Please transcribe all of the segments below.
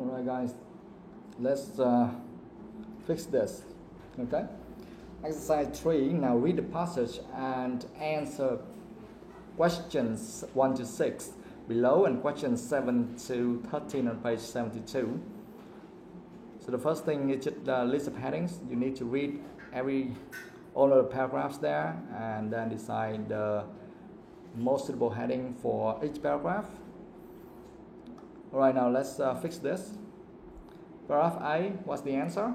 Alright guys, let's fix this. Okay. Exercise 3. Now read the passage and answer questions 1 to 6 below and questions 7 to 13 on page 72. So the first thing is just the list of headings. You need to read all of the paragraphs there and then decide the most suitable heading for each paragraph. Alright, now let's fix this. Paragraph A, what's the answer?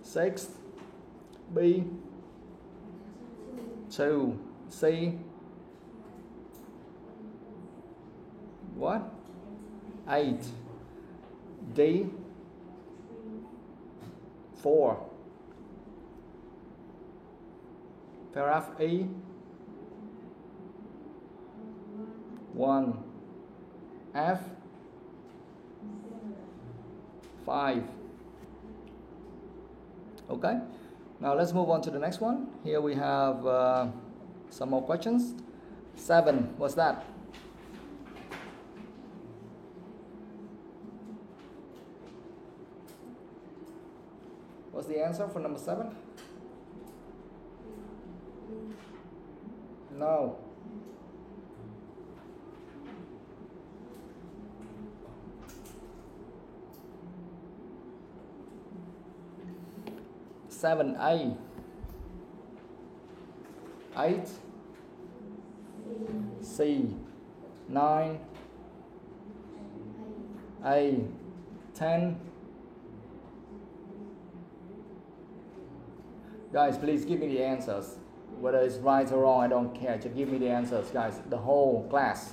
6. B. 2. C. What? 8. D. 4. Paragraph E. 1. F. 5. Okay, now let's move on to the next one. Here we have some more questions. 7, what's that? What's the answer for number 7? No. Seven A. 8. C. 9. A. 10. Guys, please give me the answers. Whether it's right or wrong, I don't care. Just give me the answers, guys. The whole class.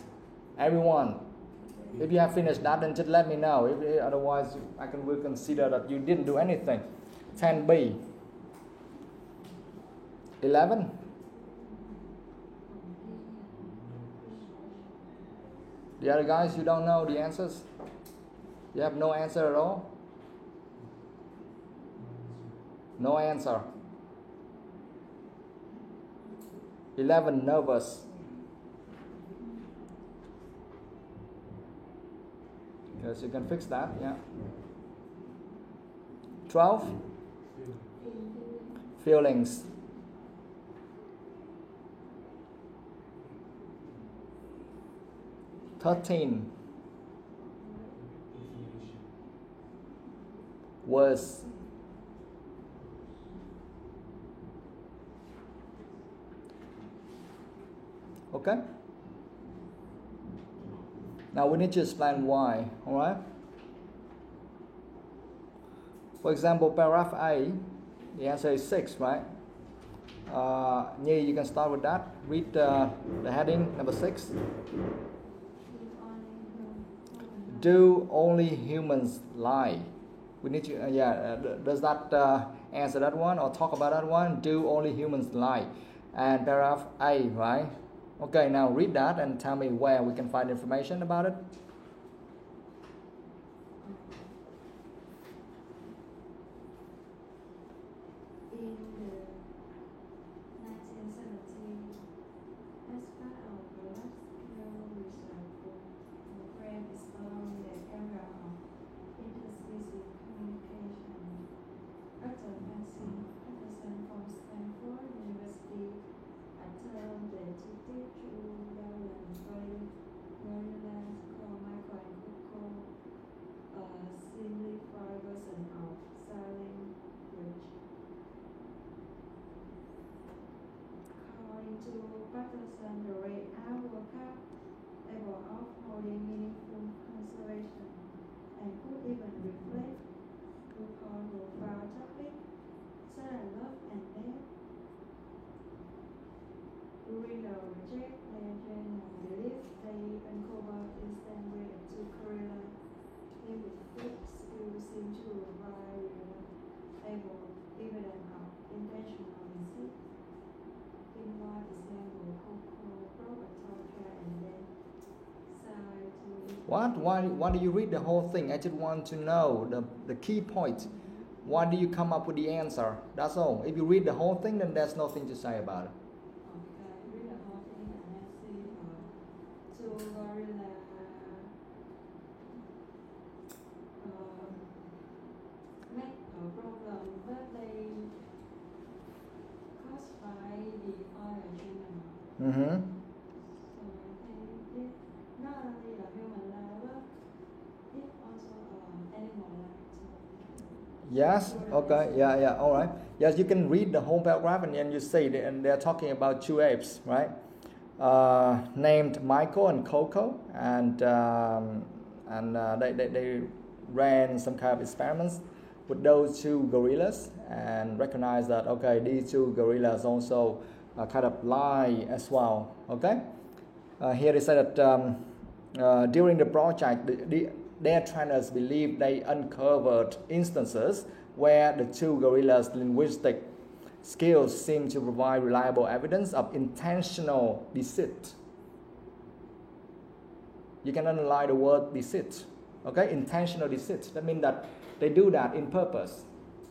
Everyone. If you have finished that, then just let me know. Otherwise, will consider that you didn't do anything. 10B. 11. The other guys, you don't know the answers? You have no answer at all? No answer. 11, nervous. Yes, you can fix that, yeah. 12, feelings. 13, words. 'Okay? Now we need to explain why, alright? For example, paragraph A, the answer is 6, right? Nhi, you can start with that. Read the heading, number 6. Do only humans lie? We need to, does that answer that one or talk about that one? Do only humans lie? And paragraph A, right? Okay, now read that and tell me where we can find information about it. In the 1970s, as part of the large-scale research book, the Graham exploring the area of interspecies communication. Dr. Patterson from Stanford University attempted to teach Maryland, Carmichael and Coco a simplified version of sign language. According to Patterson, the rate are capable of holding meaningful conversation and could even reflect upon profound topics such as love and death. During the reject legend and belief, they uncovered instant way to correlate them with good still seem to provide able evidence of intentional deceit. In one example, Coco broke a torture and then decided to... What? Why do you read the whole thing? I just want to know the key point. Why do you come up with the answer? That's all. If you read the whole thing, then there's nothing to say about it. Mm-hmm. It not only a human life, but it also animal life. Yes. Okay. Yeah. All right. Yes, you can read the whole paragraph and then you see and they're talking about two apes, right? Named Michael and Coco, and they ran some kind of experiments with those two gorillas and recognized that okay, these two gorillas also kind of lie as well. Okay. Here they say that during the project, their trainers believe they uncovered instances where the two gorillas' linguistic skills seem to provide reliable evidence of intentional deceit. You can underline the word deceit. Okay, intentional deceit. That means that they do that in purpose.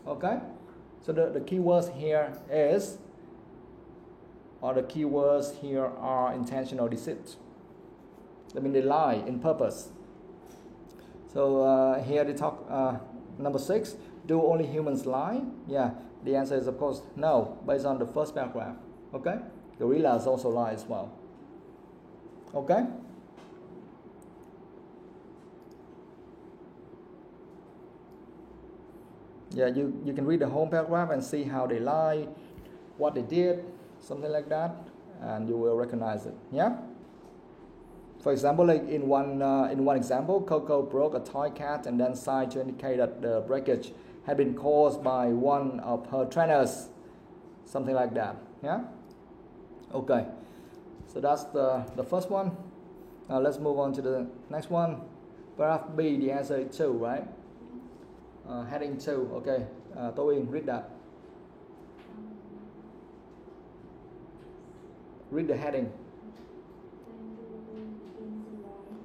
Okay, so the key words here is, or the key words here are intentional deceit. That means they lie in purpose. So here they talk, number 6, do only humans lie? Yeah, the answer is of course no, based on the first paragraph. Okay, gorillas also lie as well. Okay. Yeah, you can read the whole paragraph and see how they lie, what they did, something like that, and you will recognize it. Yeah. For example, like in one example, Coco broke a toy cat and then signed to indicate that the breakage had been caused by one of her trainers, something like that. Yeah. Okay. So that's the first one. Now let's move on to the next one. Paragraph B, the answer is 2, right? Heading 2. Okay. TOEIC, read that. Read the heading.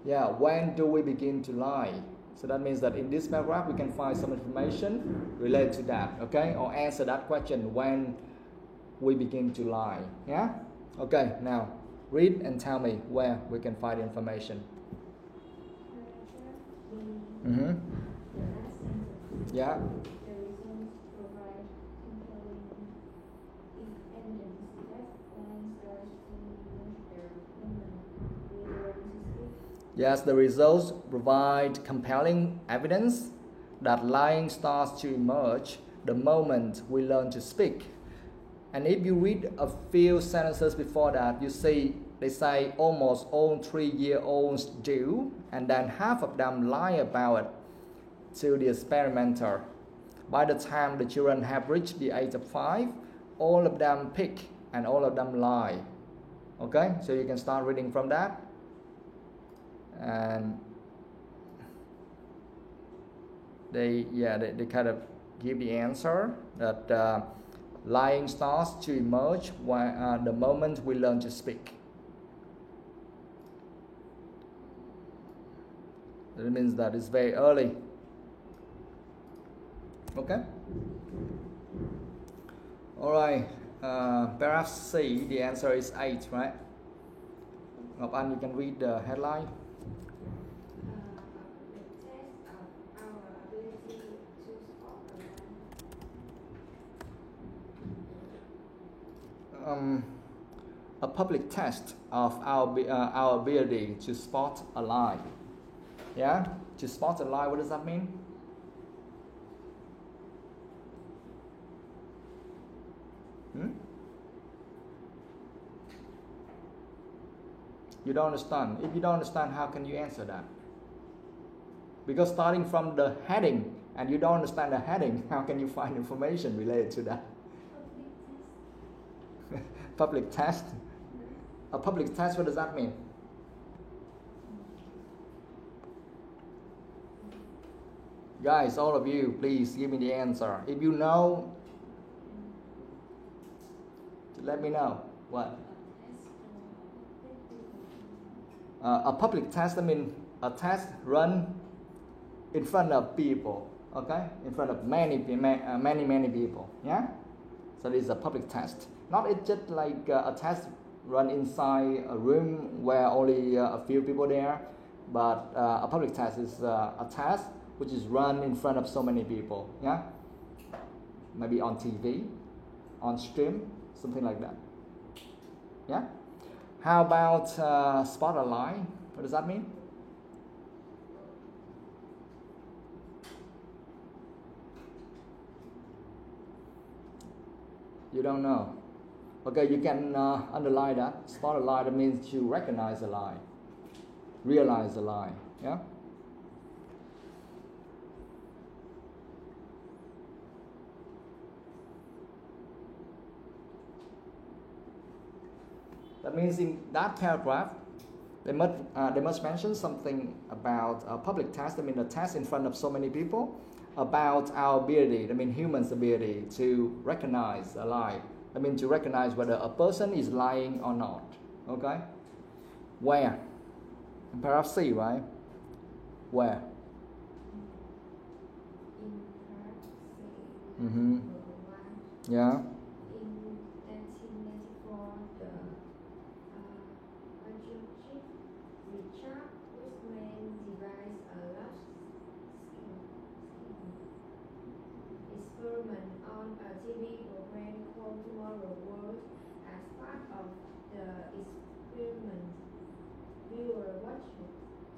Yeah, when do we begin to lie? So that means that in this paragraph we can find some information related to that, okay? Or answer that question, when we begin to lie. Yeah? Okay, now read and tell me where we can find information. Mm-hmm. Yeah. Yes, the results provide compelling evidence that lying starts to emerge the moment we learn to speak. And if you read a few sentences before that, you see they say almost all 3-year-olds do, and then half of them lie about it to the experimenter. By the time the children have reached the age of 5, all of them pick and all of them lie. Okay, so you can start reading from that. And they kind of give the answer that lying starts to emerge when, the moment we learn to speak. That means that it's very early. Okay. All right. Paragraph C, the answer is 8, right? Ngọc Anh, you can read the headline. A public test of our ability to spot a lie. Yeah? To spot a lie, what does that mean? You don't understand. If you don't understand, how can you answer that? Because starting from the heading, and you don't understand the heading, how can you find information related to that? Public test. A public test, what does that mean? Guys, all of you, please give me the answer. If you know, let me know. What? A public test, I mean a test run in front of people, okay? In front of many people, yeah? So this is a public test. Not it's just like a test run inside a room where only a few people there, but a public test is a test which is run in front of so many people, yeah? Maybe on TV, on stream, something like that, yeah? How about spot a lie? What does that mean? You don't know. Okay, you can underline that. Spot a lie, that means you recognize a lie, realize a lie. Yeah. That means in that paragraph, they must mention something about a public test. I mean, a test in front of so many people about our ability. I mean, humans' ability to recognize a lie. I mean, to recognize whether a person is lying or not. Okay. Where? In paragraph C, right? Where? In paragraph C. Mm-hmm. Yeah. In 1994, the Architect Richard Wiseman devised a large experiment on a TV program called Tomorrow World. As part of the experiment, viewers watched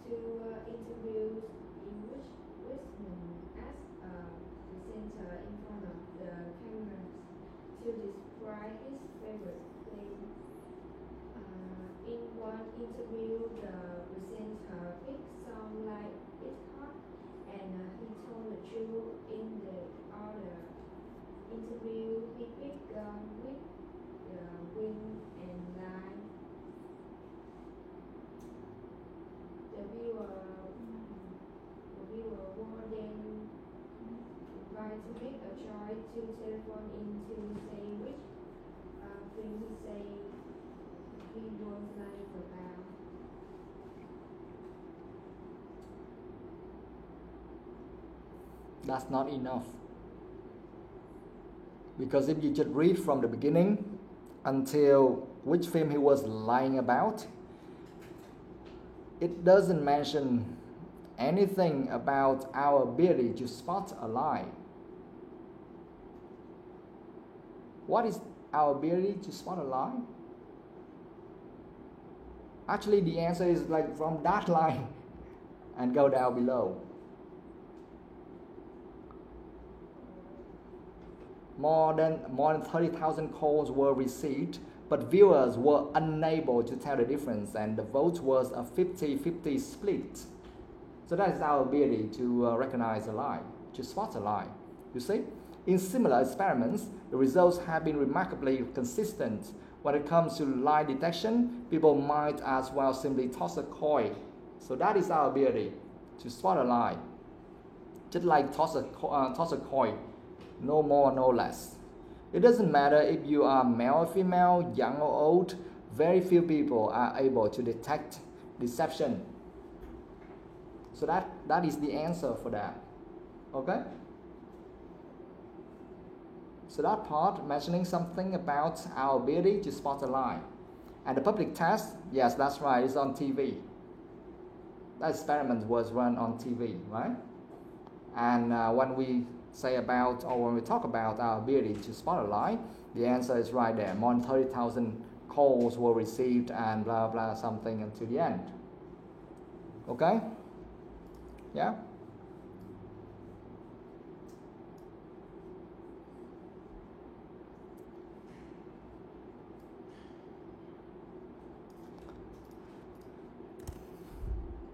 two interviews in which Wiseman asked a presenter in front of the cameras to describe his favorite plane. In one interview, the presenter picked song like It's Hot, and he told the truth. In the other interview, he picked with the wind and line. The viewer were then invited to make a choice to telephone in to say which thing he said he was lying about. That's not enough. Because if you just read from the beginning until which film he was lying about, it doesn't mention anything about our ability to spot a lie. What is our ability to spot a lie? Actually, the answer is like from that line and go down below. More than 30,000 calls were received, but viewers were unable to tell the difference, and the vote was a 50-50 split. So that is our ability to recognize a lie, to spot a lie. You see, in similar experiments, the results have been remarkably consistent. When it comes to lie detection, people might as well simply toss a coin. So that is our ability to spot a lie, just like toss a coin. No more, no less. It doesn't matter if you are male or female, young or old, very few people are able to detect deception. So that is the answer for that. Okay? So that part mentioning something about our ability to spot a lie. And the public test, yes, that's right, it's on TV. That experiment was run on TV, right? And when we say about, or when we talk about our ability to spot a lie, the answer is right there. More than 30,000 calls were received and blah blah something until the end. Okay? Yeah?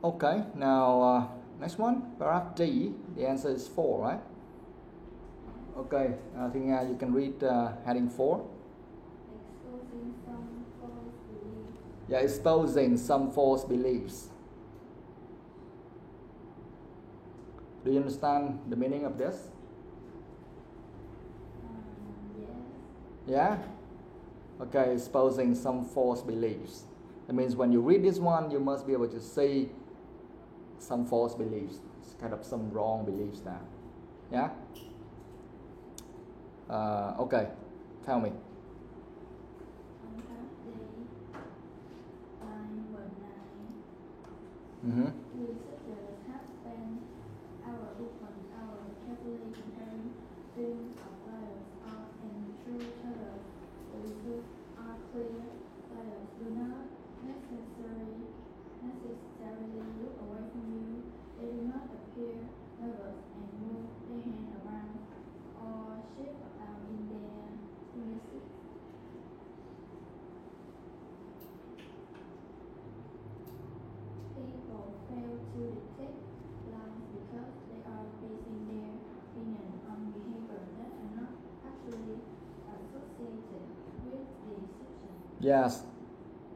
Okay, now next one, paragraph D, the answer is 4, right? Okay, I think you can read heading 4. Exposing some false beliefs. Yeah, exposing some false beliefs. Do you understand the meaning of this? Yes. Yeah? Okay, exposing some false beliefs. That means when you read this one, you must be able to see some false beliefs. It's kind of some wrong beliefs now. Yeah? Okay, tell me. On that day, line 19, Mm-hmm. we suggest have spent our open hour carefully comparing streams of letters out and through others. The results are clear. Letters do not necessarily look away from you. They do not appear nervous and move their hand around or shift about in their fingertips. People fail to detect lies because they are basing their opinion on behavior that are not actually associated with the deception.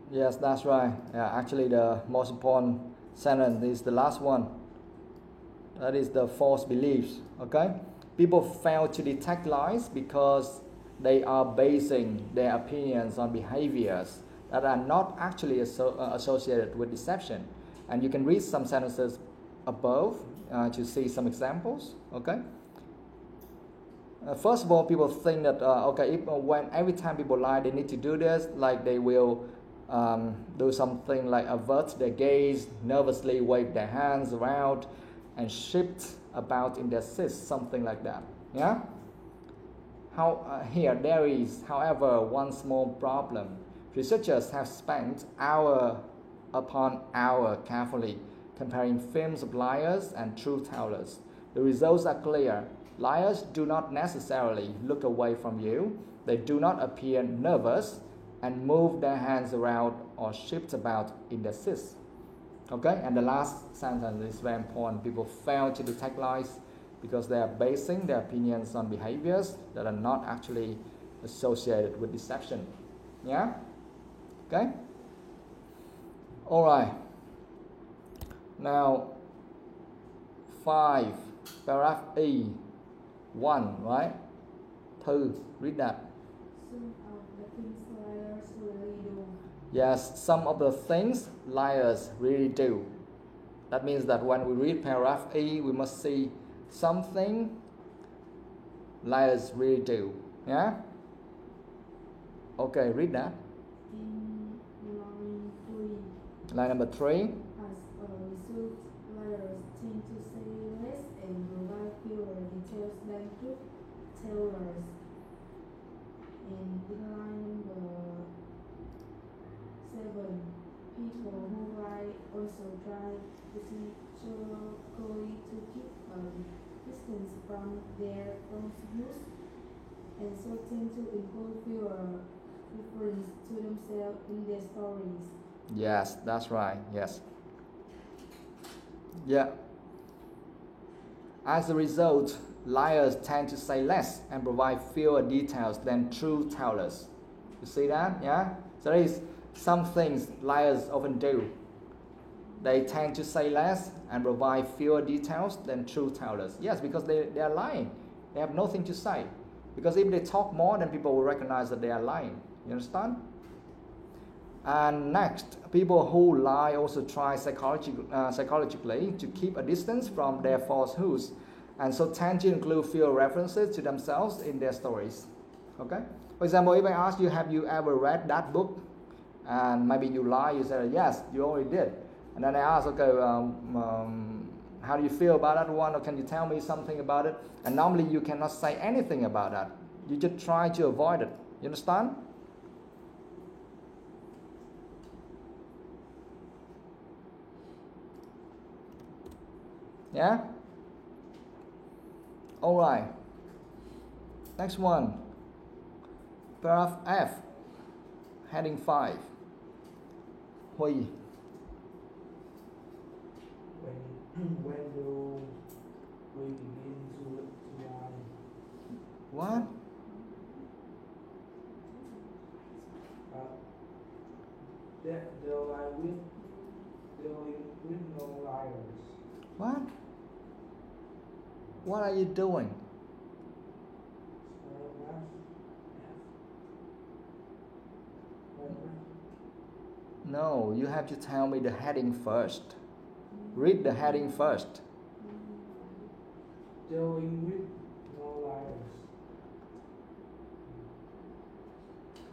Yes, that's right. Yeah, actually, the most important sentence is the last one. That is the false beliefs. Okay, people fail to detect lies because they are basing their opinions on behaviors that are not actually associated with deception. And you can read some sentences above to see some examples. Okay. First of all, people think that when every time people lie, they need to do this, like they will do something like avert their gaze, nervously wave their hands around, and shift about in their seats, something like that. Yeah. Here there is, however, one small problem. Researchers have spent hour upon hour carefully comparing films of liars and truth tellers. The results are clear. Liars do not necessarily look away from you. They do not appear nervous and move their hands around or shift about in their seats. Okay, and the last sentence is very important. People fail to detect lies because they are basing their opinions on behaviors that are not actually associated with deception. Yeah? Okay? Alright. Now, 5, paragraph E, 1, right? Thư, read that. Yes, some of the things liars really do. That means that when we read paragraph E, we must see something liars really do. Yeah? Okay, read that. In line 3. Line number 3. As a result, liars tend to say less and provide fewer details than truth tellers. And in line number 7, people who lie also try essentially to keep a distance from their falsehoods, and so tend to include fewer references to themselves in their stories. Yes, that's right. Yes. Yeah. As a result, liars tend to say less and provide fewer details than truth tellers. You see that? Yeah? So there is some things liars often do. They tend to say less and provide fewer details than truth tellers. Yes, because they are lying. They have nothing to say. Because if they talk more, then people will recognize that they are lying. You understand? And next, people who lie also try psychologically to keep a distance from their falsehoods, and so tend to include fewer references to themselves in their stories. Okay? For example, if I ask you, have you ever read that book? And maybe you lie, you say, yes, you already did. And then I ask, okay, how do you feel about that one? Or can you tell me something about it? And normally you cannot say anything about that. You just try to avoid it. You understand? Yeah? Alright. Next one. Paragraph F. Heading 5. Huy. When do we begin to lie? What? Dealing with no liars. What? What are you doing? No, you have to tell me the heading first. Read the heading first. Dealing with no liars.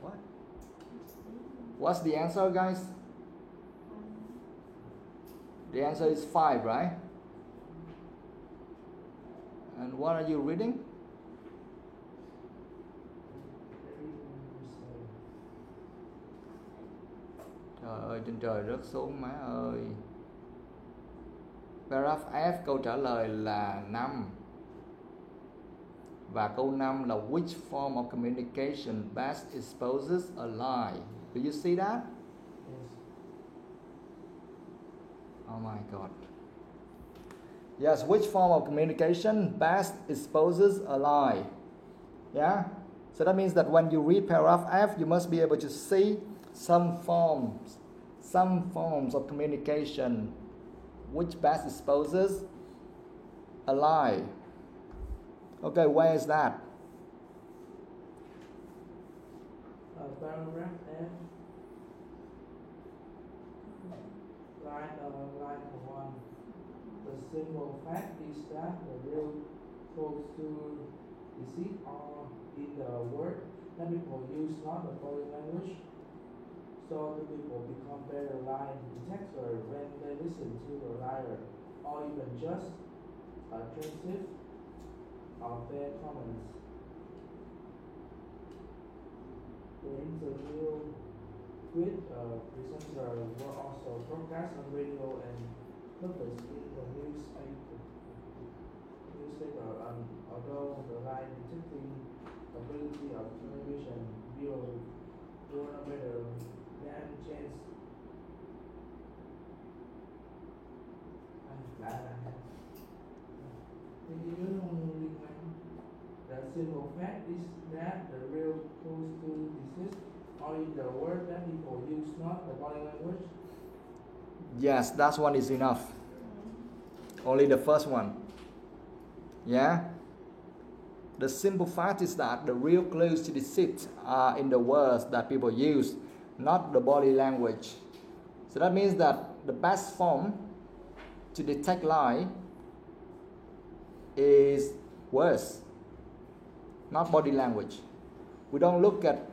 What? What's the answer, guys? The answer is 5, right? And what are you reading? ơi, trên trời rớt xuống má ơi. Paragraph F câu trả lời là 5. Và câu 5 là which form of communication best exposes a lie? Do you see that? Yes. Oh my God. Yes, which form of communication best exposes a lie? Yeah? So that means that when you read paragraph F, you must be able to see some forms of communication which best exposes a lie. Okay, where is that? Paragraph F. Line 1. The simple fact is that the real close to deceit are in the word that people use not the body language. So the people become better lie detector when they listen to a liar, or even just a transcript of their comments. The interview with a presenter were also broadcast on radio and published in the newspaper. Although the lie detecting ability of television viewers were no better than chance. The simple fact is that the real cause to disease are in the word that people use, not the body language. Yes, that one is enough. Only the first one. Yeah? The simple fact is that the real clues to deceit are in the words that people use, not the body language. So that means that the best form to detect lie is words, not body language. We don't look at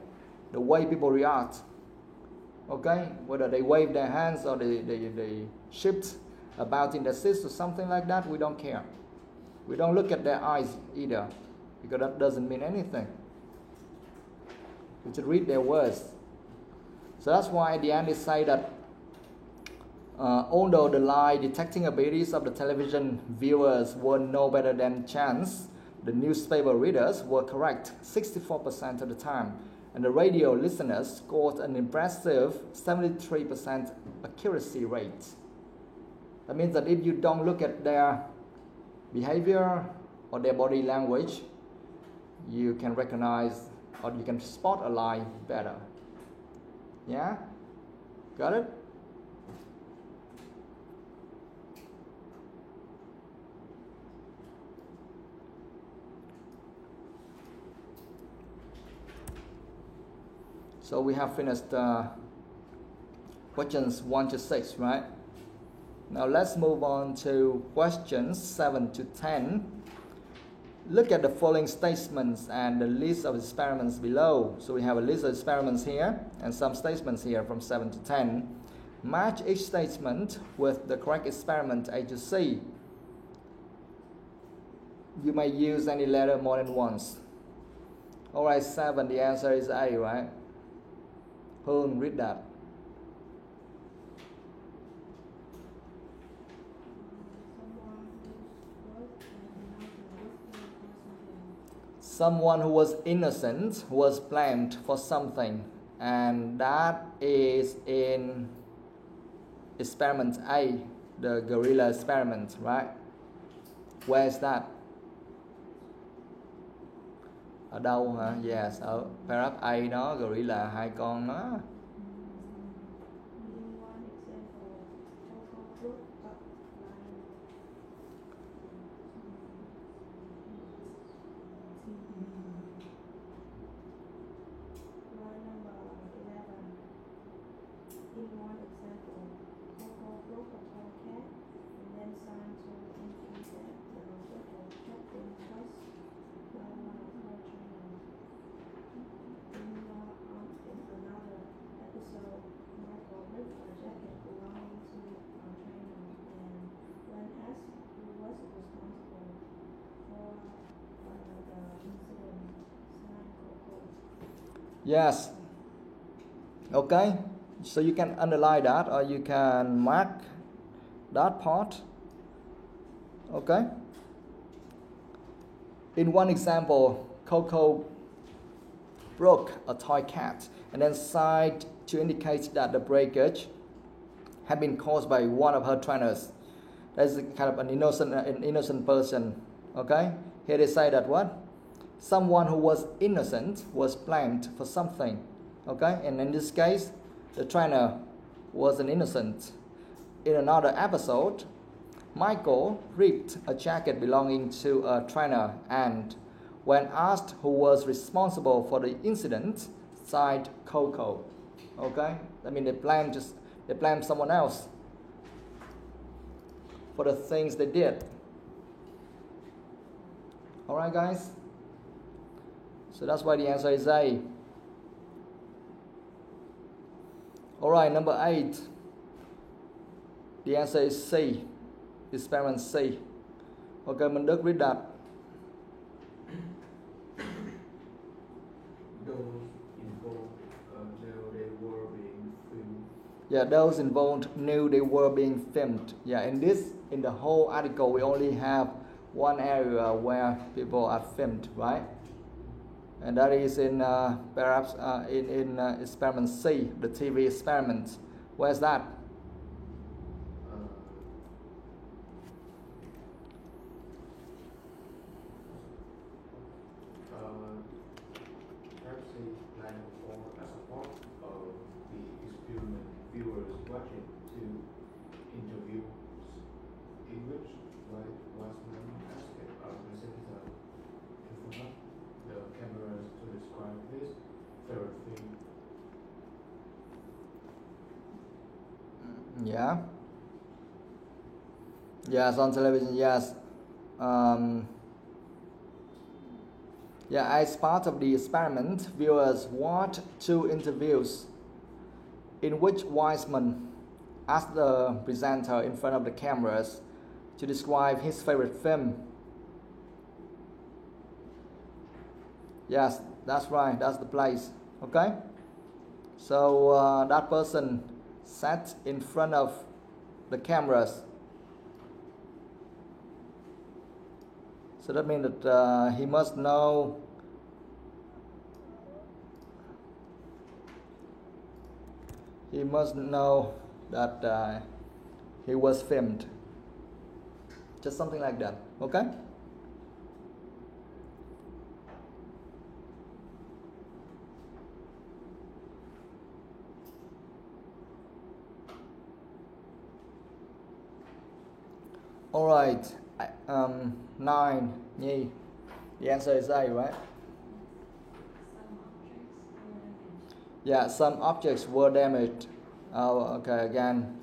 the way people react, okay? Whether they wave their hands or they shift about in their seats or something like that, we don't care. We don't look at their eyes either, because that doesn't mean anything. We should read their words. So that's why at the end they say that although the lie detecting abilities of the television viewers were no better than chance, the newspaper readers were correct 64% of the time, and the radio listeners scored an impressive 73% accuracy rate. That means that if you don't look at their behavior or their body language, you can recognize or you can spot a lie better. Yeah? Got it? So we have finished questions 1 to 6, right? Now let's move on to questions 7 to 10. Look at the following statements and the list of experiments below. So we have a list of experiments here and some statements here from 7 to 10. Match each statement with the correct experiment A to C. You may use any letter more than once. Alright, 7, the answer is A, right? Hương, read that. Someone who was innocent was blamed for something, and that is in experiment A, the gorilla experiment, right? Where is that? Ở đâu hả? Yes, ở paragraph A đó, gorilla hai con đó. Yes. Okay. So you can underline that or you can mark that part. Okay. In one example, Coco broke a toy cat and then signed to indicate that the breakage had been caused by one of her trainers. That's kind of an innocent person. Okay. Here they say that what? Someone who was innocent was blamed for something. Okay. And in this case, the trainer was an innocent. In another episode, Michael ripped a jacket belonging to a trainer and when asked who was responsible for the incident, sighed Coco. Okay? I mean they blame someone else for the things they did. Alright guys? So that's why the answer is A. Alright, number 8. The answer is C. Experiment C. Okay, Minh Đức, read that. Those involved knew they were being filmed. Yeah, those involved knew they were being filmed. Yeah, in the whole article, we only have one area where people are filmed, right? And that is in perhaps in experiment C, the TV experiment. Where's that? Perhaps a line for as a part of the experiment, viewers watching two interviews in which was asked a presenter in front of the cameras to describe his favorite thing. Yeah. Yes, on television, yes. Yeah, as part of the experiment, viewers watched 2 interviews in which Wiseman asked the presenter in front of the cameras to describe his favorite film. Yes, that's right, that's the place. Okay? So that person sat in front of the cameras. So that means that he must know that he was filmed. Just something like that. Okay? All right. 9, Nhi. The answer is A, right? Yeah, some objects were damaged. Oh, okay, again.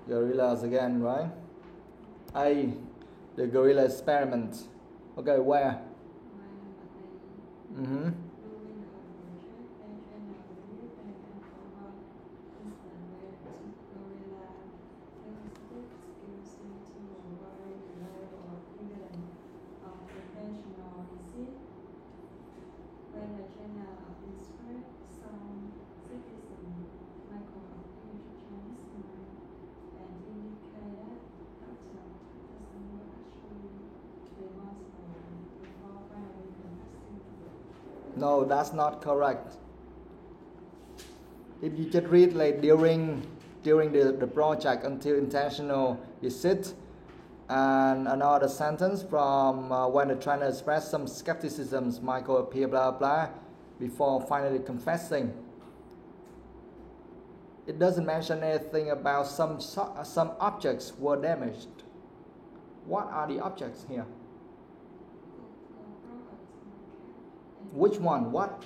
Gorillas again, right? A, the gorilla experiment. Okay, where? Mm-hmm. No, that's not correct. If you just read like during the project until intentional deceit, and another sentence from when the trainer expressed some skepticism, Michael appeared blah blah before finally confessing. It doesn't mention anything about some objects were damaged. What are the objects here? Which one? What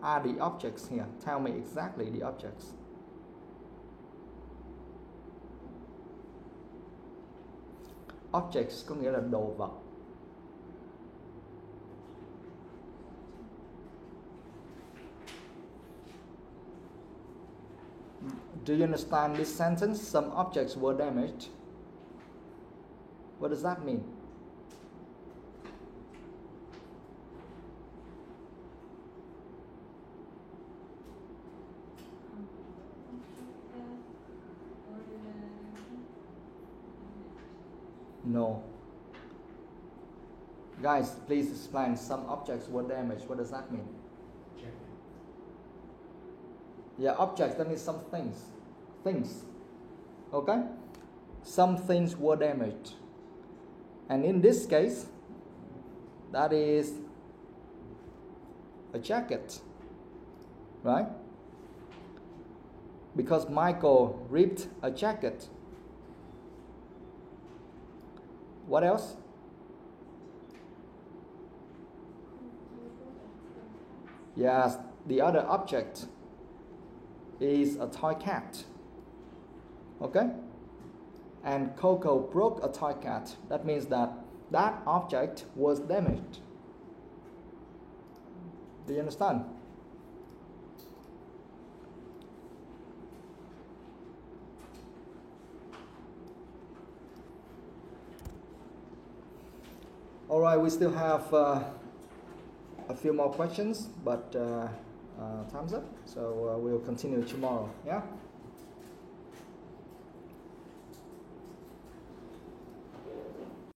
are the objects here? Tell me exactly the objects. Objects có nghĩa là đồ vật. Do you understand this sentence? Some objects were damaged. What does that mean? No. Guys, please explain. Some objects were damaged. What does that mean? Jacket. Yeah, objects, that means some things. Things. Okay? Some things were damaged. And in this case, that is a jacket. Right? Because Michael ripped a jacket. What else? Yes, the other object is a toy cat. Okay? And Coco broke a toy cat. That means that that object was damaged. Do you understand? Alright, we still have a few more questions, but time's up, so we'll continue tomorrow. Yeah?